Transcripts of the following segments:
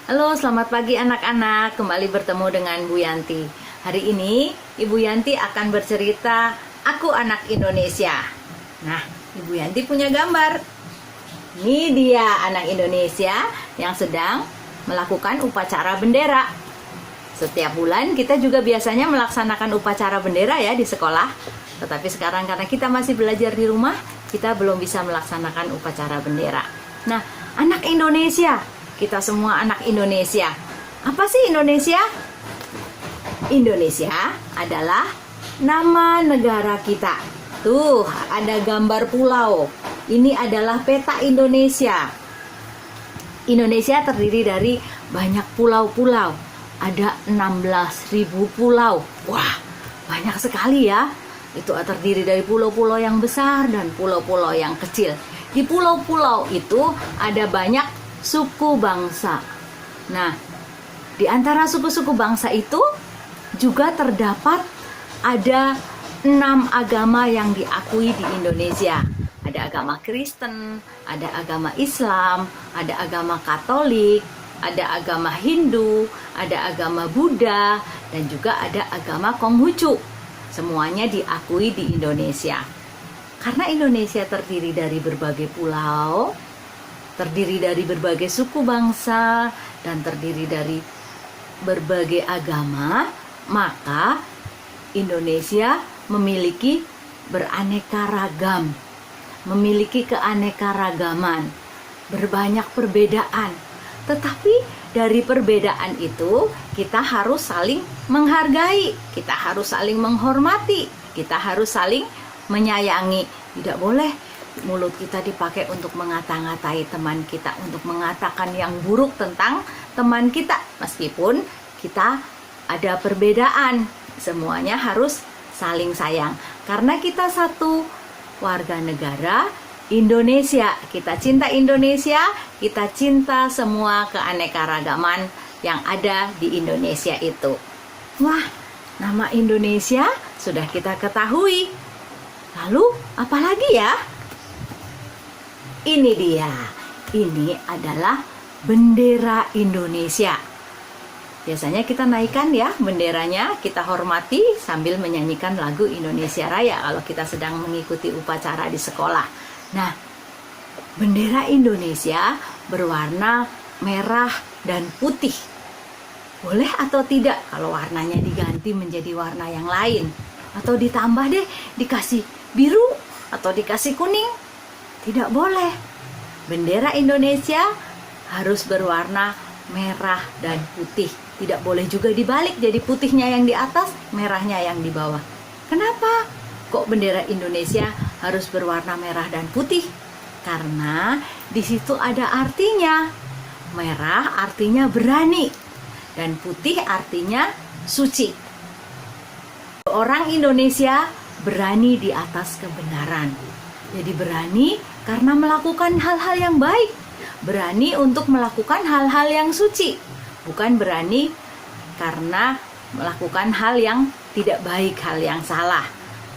Halo, selamat pagi anak-anak. Kembali bertemu dengan Bu Yanti. Hari ini Ibu Yanti akan bercerita Aku Anak Indonesia. Nah, Ibu Yanti punya gambar. Ini dia anak Indonesia yang sedang melakukan upacara bendera. Setiap bulan kita juga biasanya melaksanakan upacara bendera ya di sekolah. Tetapi sekarang karena kita masih belajar di rumah, kita belum bisa melaksanakan upacara bendera. Nah, anak Indonesia, kita semua anak Indonesia. Apa sih Indonesia? Indonesia adalah nama negara kita. Tuh, ada gambar pulau. Ini adalah peta Indonesia. Indonesia terdiri dari banyak pulau-pulau. Ada 16.000 pulau. Wah, banyak sekali ya. Itu terdiri dari pulau-pulau yang besar dan pulau-pulau yang kecil. Di pulau-pulau itu ada banyak suku bangsa. Nah, di antara suku-suku bangsa itu juga terdapat ada 6 agama yang diakui di Indonesia. Ada agama Kristen, ada agama Islam, ada agama Katolik, ada agama Hindu, ada agama Buddha, dan juga ada agama Konghucu. Semuanya diakui di Indonesia. Karena Indonesia terdiri dari berbagai pulau, terdiri dari berbagai suku bangsa, dan terdiri dari berbagai agama, maka Indonesia memiliki beraneka ragam, memiliki keanekaragaman, berbanyak perbedaan. Tetapi dari perbedaan itu kita harus saling menghargai, kita harus saling menghormati, kita harus saling menyayangi. Tidak boleh mulut kita dipakai untuk mengata-ngatai teman kita, untuk mengatakan yang buruk tentang teman kita. Meskipun kita ada perbedaan, semuanya harus saling sayang. Karena kita satu warga negara Indonesia, kita cinta Indonesia, kita cinta semua keanekaragaman yang ada di Indonesia itu. Wah, nama Indonesia sudah kita ketahui. Lalu apa lagi ya? Ini dia, ini adalah bendera Indonesia. Biasanya kita naikkan ya benderanya, kita hormati sambil menyanyikan lagu Indonesia Raya kalau kita sedang mengikuti upacara di sekolah. Nah, bendera Indonesia berwarna merah dan putih. Boleh atau tidak kalau warnanya diganti menjadi warna yang lain? Atau ditambah deh, dikasih biru atau dikasih kuning? Tidak boleh. Bendera Indonesia harus berwarna merah dan putih. Tidak boleh juga dibalik, jadi putihnya yang di atas, merahnya yang di bawah. Kenapa? Kok bendera Indonesia harus berwarna merah dan putih? Karena di situ ada artinya. Merah artinya berani dan putih artinya suci. Orang Indonesia berani di atas kebenaran. Jadi berani karena melakukan hal-hal yang baik, berani untuk melakukan hal-hal yang suci, bukan berani karena melakukan hal yang tidak baik, hal yang salah.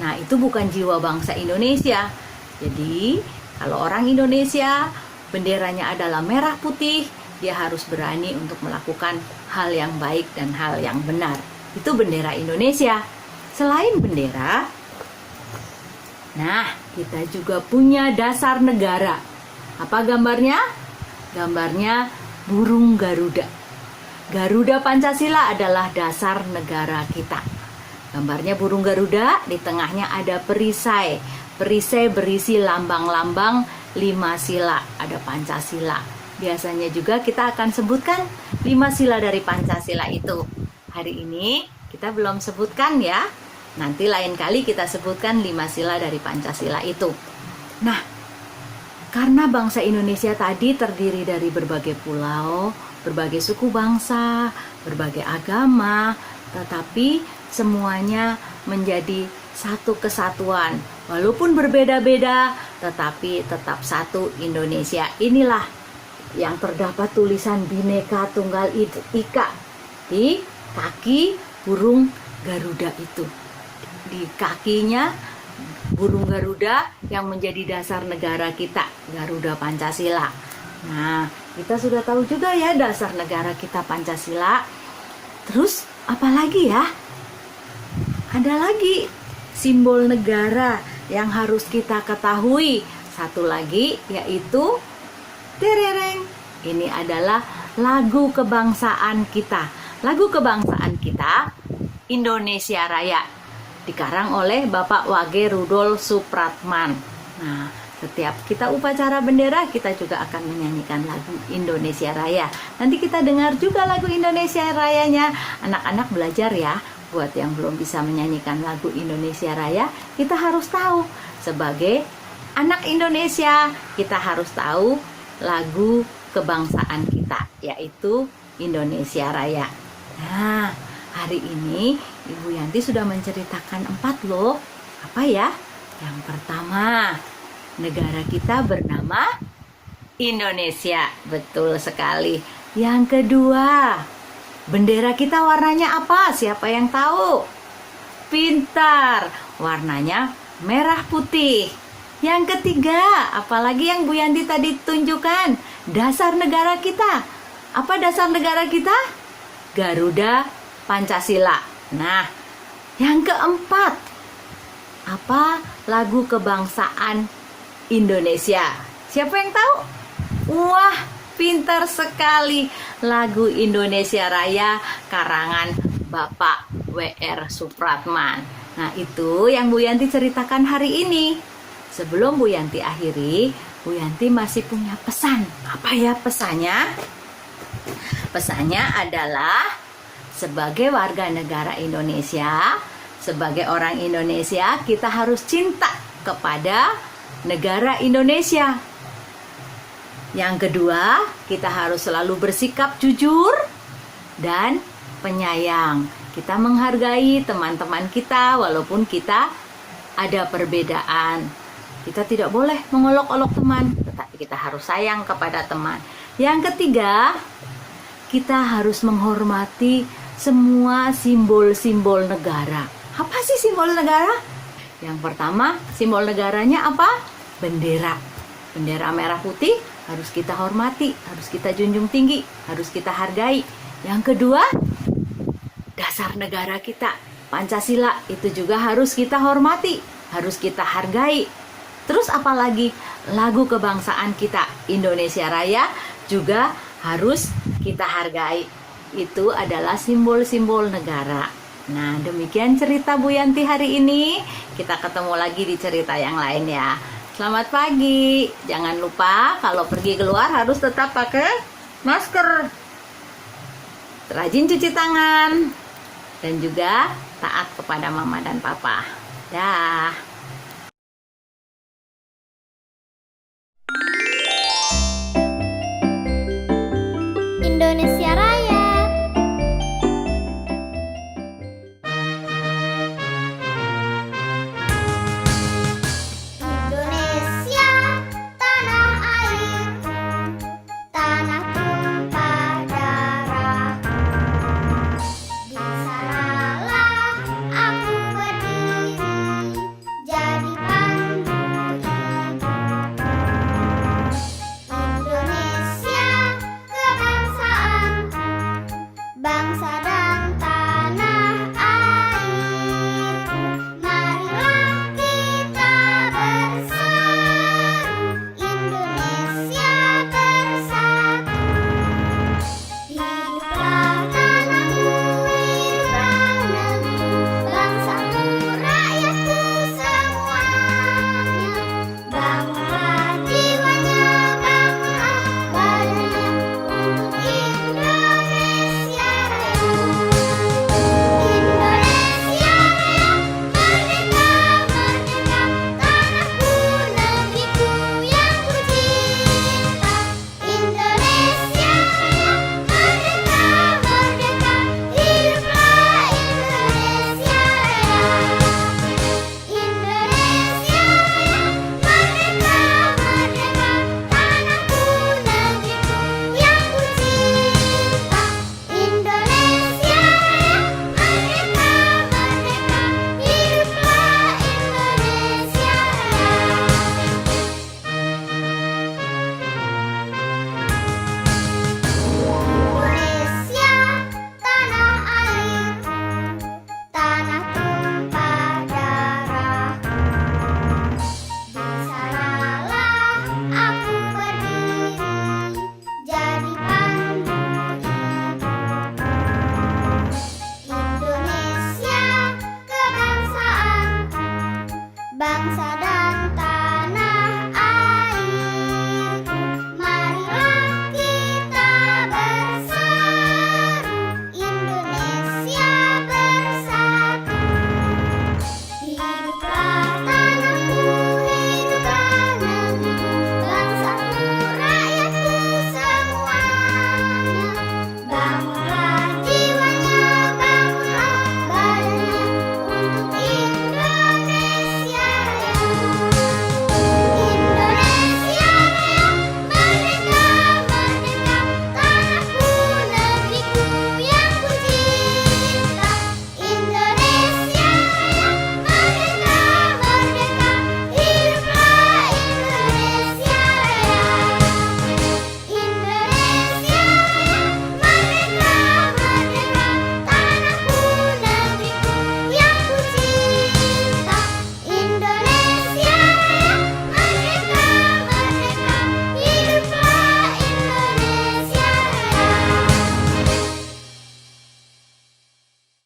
Nah, itu bukan jiwa bangsa Indonesia. Jadi, kalau orang Indonesia benderanya adalah merah putih, dia harus berani untuk melakukan hal yang baik dan hal yang benar. Itu bendera Indonesia. Selain bendera, nah, kita juga punya dasar negara. Apa gambarnya? Gambarnya burung Garuda. Garuda Pancasila adalah dasar negara kita. Gambarnya burung Garuda, di tengahnya ada perisai. Perisai berisi lambang-lambang 5 sila, ada Pancasila. Biasanya juga kita akan sebutkan 5 sila dari Pancasila itu. Hari ini kita belum sebutkan ya. Nanti lain kali kita sebutkan 5 sila dari Pancasila itu. Nah, karena bangsa Indonesia tadi terdiri dari berbagai pulau, berbagai suku bangsa, berbagai agama, tetapi semuanya menjadi satu kesatuan. Walaupun berbeda-beda, tetapi tetap satu Indonesia. Inilah yang terdapat tulisan Bhinneka Tunggal Ika di kaki burung Garuda itu. Di kakinya burung Garuda yang menjadi dasar negara kita, Garuda Pancasila. Nah, kita sudah tahu juga ya dasar negara kita Pancasila. Terus apa lagi ya? Ada lagi simbol negara yang harus kita ketahui. Satu lagi yaitu terereng. Ini adalah lagu kebangsaan kita. Lagu kebangsaan kita Indonesia Raya, dikarang oleh Bapak Wage Rudolf Supratman. Nah, setiap kita upacara bendera, kita juga akan menyanyikan lagu Indonesia Raya. Nanti kita dengar juga lagu Indonesia Rayanya. Anak-anak belajar ya, buat yang belum bisa menyanyikan lagu Indonesia Raya, kita harus tahu. Sebagai anak Indonesia, kita harus tahu lagu kebangsaan kita, yaitu Indonesia Raya. Nah, hari ini Ibu Yanti sudah menceritakan 4 loh. Apa ya? Yang pertama, negara kita bernama Indonesia. Betul sekali. Yang kedua, bendera kita warnanya apa? Siapa yang tahu? Pintar. Warnanya merah putih. Yang ketiga, apalagi yang Bu Yanti tadi tunjukkan? Dasar negara kita. Apa dasar negara kita? Garuda Pancasila. Nah, yang keempat, apa lagu kebangsaan Indonesia? Siapa yang tahu? Wah, pintar sekali. Lagu Indonesia Raya karangan Bapak W.R. Supratman. Nah, itu yang Bu Yanti ceritakan hari ini. Sebelum Bu Yanti akhiri, Bu Yanti masih punya pesan. Apa ya pesannya? Pesannya adalah sebagai warga negara Indonesia, sebagai orang Indonesia, kita harus cinta kepada negara Indonesia. Yang kedua, kita harus selalu bersikap jujur dan penyayang. Kita menghargai teman-teman kita walaupun kita ada perbedaan. Kita tidak boleh mengolok-olok teman, tetapi kita harus sayang kepada teman. Yang ketiga, kita harus menghormati semua simbol-simbol negara. Apa sih simbol negara? Yang pertama, simbol negaranya apa? Bendera. Bendera merah putih harus kita hormati, harus kita junjung tinggi, harus kita hargai. Yang kedua, dasar negara kita, Pancasila, itu juga harus kita hormati, harus kita hargai. Terus apalagi lagu kebangsaan kita, Indonesia Raya, juga harus kita hargai. Itu adalah simbol-simbol negara. Nah, demikian cerita Bu Yanti hari ini. Kita ketemu lagi di cerita yang lain ya. Selamat pagi. Jangan lupa kalau pergi keluar harus tetap pakai masker. Rajin cuci tangan. Dan juga taat kepada mama dan papa. Dah. Indonesia Raya.